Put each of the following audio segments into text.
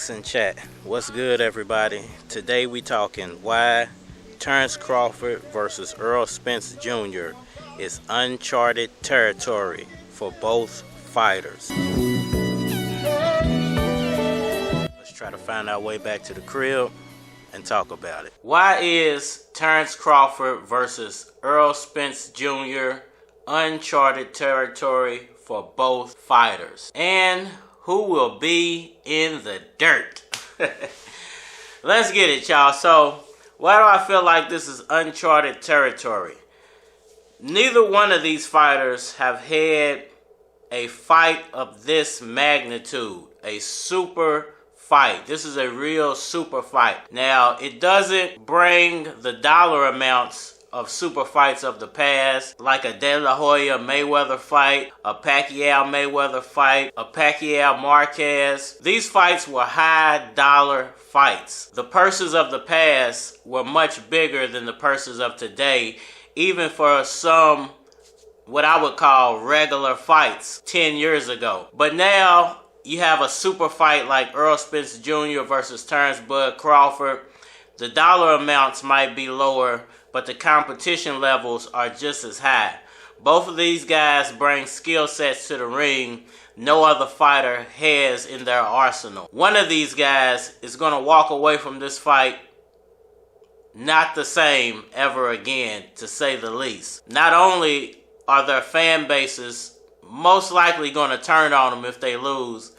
Boxing Chat. What's good, everybody? Today we talking why Terence Crawford versus Errol Spence Jr. is uncharted territory for both fighters. Let's try to find our way back to the crib and talk about it. Why is Terence Crawford versus Errol Spence Jr. uncharted territory for both fighters? And who will be in the dirt? Let's get it, y'all. So, why do I feel like this is uncharted territory? Neither one of these fighters have had a fight of this magnitude, a super fight. This is a real super fight. Now, it doesn't bring the dollar amounts of super fights of the past, like a De La Hoya Mayweather fight, a Pacquiao Mayweather fight, a Pacquiao Marquez. These fights were high dollar fights. The purses of the past were much bigger than the purses of today, even for some what I would call regular fights 10 years ago. But now you have a super fight like Errol Spence Jr. versus Terence Bud Crawford. The dollar amounts might be lower, but the competition levels are just as high. Both of these guys bring skill sets to the ring no other fighter has in their arsenal. One of these guys is going to walk away from this fight not the same ever again, to say the least. Not only are their fan bases most likely going to turn on them if they lose,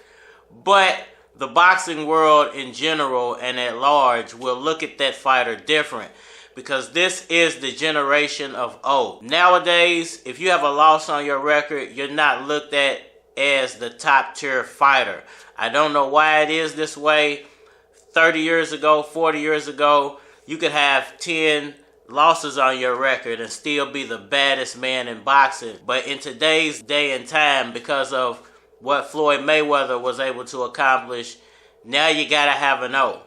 but the boxing world in general and at large will look at that fighter different, because this is the generation of old. Nowadays, if you have a loss on your record, you're not looked at as the top tier fighter. I don't know why it is this way. 30 years ago, 40 years ago, you could have 10 losses on your record and still be the baddest man in boxing. But in today's day and time, because of what Floyd Mayweather was able to accomplish, now you gotta have an O.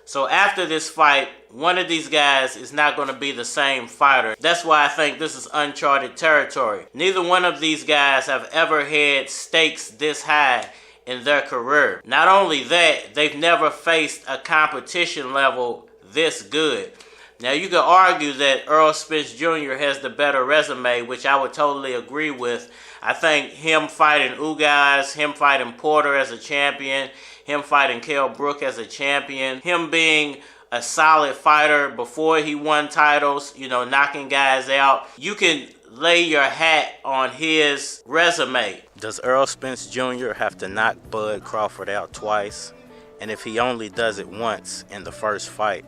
So after this fight, one of these guys is not going to be the same fighter. That's why I think this is uncharted territory. Neither one of these guys have ever had stakes this high in their career. Not only that, they've never faced a competition level this good. Now, you could argue that Errol Spence Jr. has the better resume, which I would totally agree with. I think him fighting Ugas, him fighting Porter as a champion, him fighting Kell Brook as a champion, him being a solid fighter before he won titles, knocking guys out. You can lay your hat on his resume. Does Errol Spence Jr. have to knock Bud Crawford out twice? And if he only does it once in the first fight,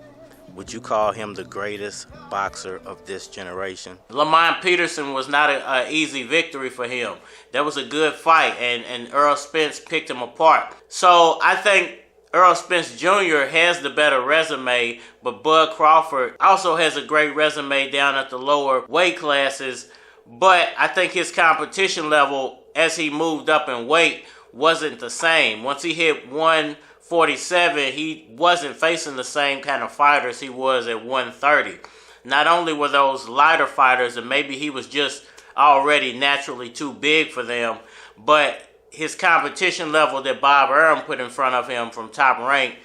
would you call him the greatest boxer of this generation? Lamont Peterson was not an easy victory for him. That was a good fight, and Errol Spence picked him apart. So I think Errol Spence Jr. has the better resume, but Bud Crawford also has a great resume down at the lower weight classes. But I think his competition level, as he moved up in weight, wasn't the same. Once he hit 147, he wasn't facing the same kind of fighters he was at 130. Not only were those lighter fighters, and maybe he was just already naturally too big for them, but his competition level that Bob Arum put in front of him from Top Rank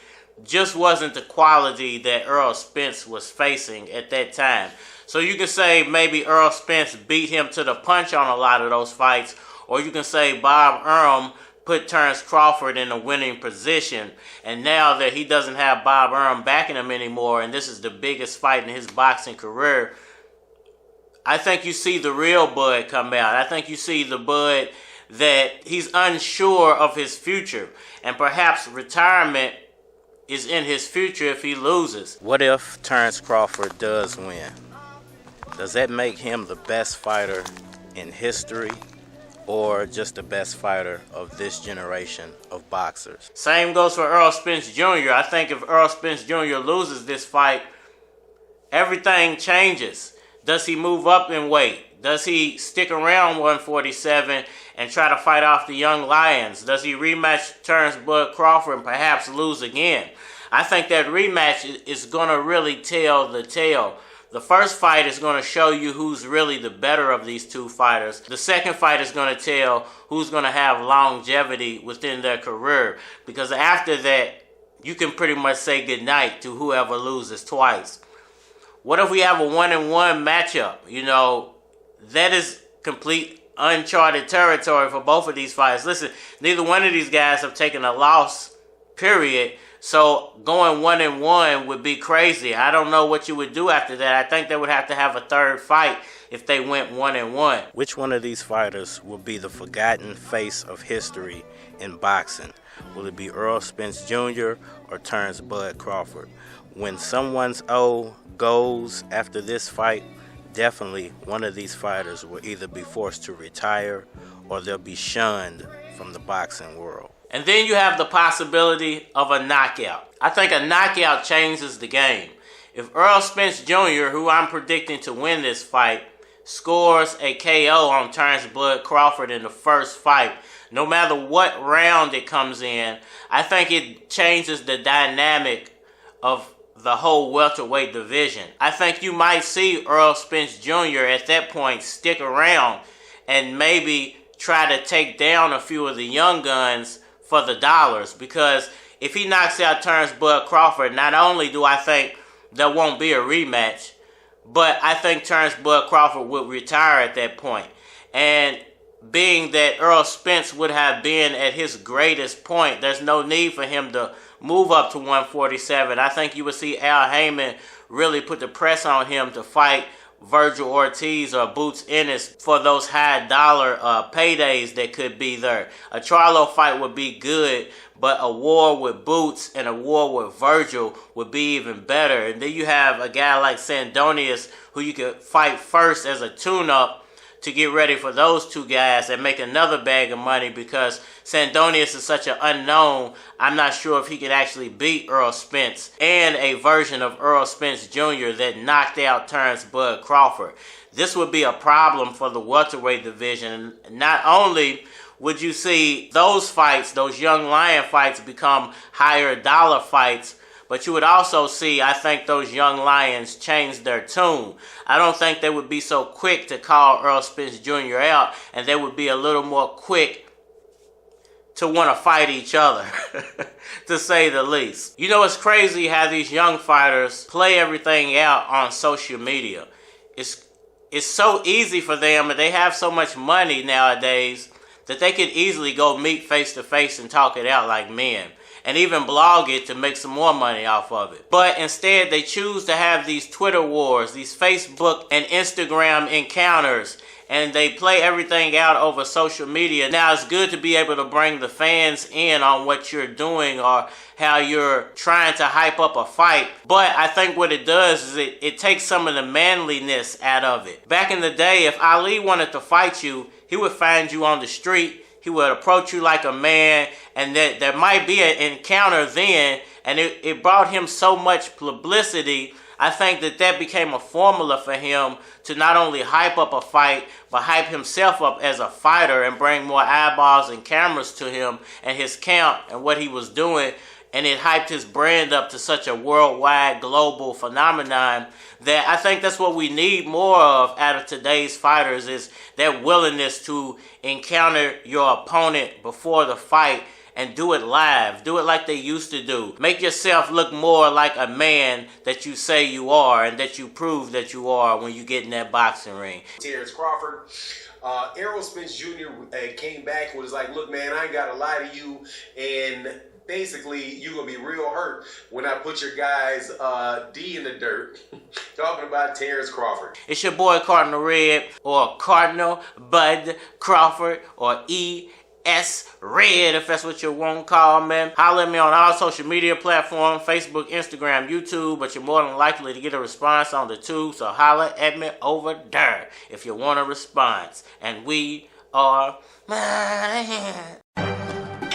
just wasn't the quality that Errol Spence was facing at that time. So you can say maybe Errol Spence beat him to the punch on a lot of those fights, or you can say Bob Arum put Terence Crawford in a winning position, and now that he doesn't have Bob Arum backing him anymore, and this is the biggest fight in his boxing career, I think you see the real Bud come out. I think you see the Bud that he's unsure of his future, and perhaps retirement is in his future if he loses. What if Terence Crawford does win? Does that make him the best fighter in history, or just the best fighter of this generation of boxers? Same goes for Errol Spence Jr. I think if Errol Spence Jr. loses this fight, everything changes. Does he move up in weight? Does he stick around 147 and try to fight off the young lions? Does he rematch Terence Bud Crawford and perhaps lose again? I think that rematch is going to really tell the tale. The first fight is going to show you who's really the better of these two fighters. The second fight is going to tell who's going to have longevity within their career. Because after that, you can pretty much say goodnight to whoever loses twice. What if we have a 1-1 matchup? You know, that is complete uncharted territory for both of these fights. Listen, neither one of these guys have taken a loss, period. So going 1-1 would be crazy. I don't know what you would do after that. I think they would have to have a third fight if they went 1-1. Which one of these fighters will be the forgotten face of history in boxing? Will it be Errol Spence Jr. or Terence Bud Crawford? When someone's O goes after this fight, definitely one of these fighters will either be forced to retire or they'll be shunned from the boxing world. And then you have the possibility of a knockout. I think a knockout changes the game. If Errol Spence Jr., who I'm predicting to win this fight, scores a KO on Terence Bud Crawford in the first fight, no matter what round it comes in, I think it changes the dynamic of the whole welterweight division. I think you might see Errol Spence Jr. at that point stick around and maybe try to take down a few of the young guns for the dollars, because if he knocks out Terence Bud Crawford, not only do I think there won't be a rematch, but I think Terence Bud Crawford would retire at that point. And being that Errol Spence would have been at his greatest point, there's no need for him to move up to 147. I think you would see Al Heyman really put the press on him to fight Virgil Ortiz or Boots Ennis for those high dollar paydays that could be there. A Charlo fight would be good, but a war with Boots and a war with Virgil would be even better. And then you have a guy like Sandonius who you could fight first as a tune-up to get ready for those two guys and make another bag of money, because Sandonius is such an unknown. I'm not sure if he could actually beat Errol Spence and a version of Errol Spence Jr. that knocked out Terence Bud Crawford. This would be a problem for the welterweight division. Not only would you see those fights, those young lion fights, become higher dollar fights, but you would also see, I think, those young lions change their tune. I don't think they would be so quick to call Errol Spence Jr. out, and they would be a little more quick to want to fight each other, to say the least. You know, it's crazy how these young fighters play everything out on social media. It's so easy for them, and they have so much money nowadays that they could easily go meet face to face and talk it out like men, and even blog it to make some more money off of it. But instead, they choose to have these Twitter wars, these Facebook and Instagram encounters, and they play everything out over social media. Now, it's good to be able to bring the fans in on what you're doing or how you're trying to hype up a fight, but I think what it does is it takes some of the manliness out of it. Back in the day, if Ali wanted to fight you, he would find you on the street, he would approach you like a man, and there might be an encounter then, and it brought him so much publicity. I think that became a formula for him to not only hype up a fight, but hype himself up as a fighter and bring more eyeballs and cameras to him and his camp and what he was doing. And it hyped his brand up to such a worldwide, global phenomenon that I think that's what we need more of out of today's fighters, is that willingness to encounter your opponent before the fight and do it live. Do it like they used to do. Make yourself look more like a man that you say you are and that you prove that you are when you get in that boxing ring. Terence Crawford. Errol Spence Jr. Came back and was like, look, man, I ain't got to lie to you, and basically, you're going to be real hurt when I put your guys D in the dirt. Talking about Terence Crawford. It's your boy Cardinal Red, or Cardinal Bud Crawford, or E.S. Red, if that's what you want to call me. Holler at me on all social media platforms, Facebook, Instagram, YouTube, but you're more than likely to get a response on the two, so holler at me over there if you want a response. And we are...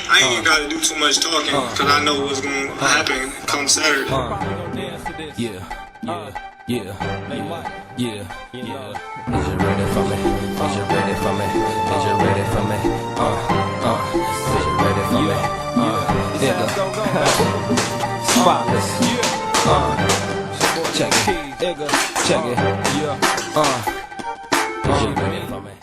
I ain't even gotta do too much talking, cause I know what's gonna happen come Saturday. Yeah. Is you ready for me? Is you ready for me? Is you ready for me? Is you ready for me? Spotless. Check it. Is you ready for me?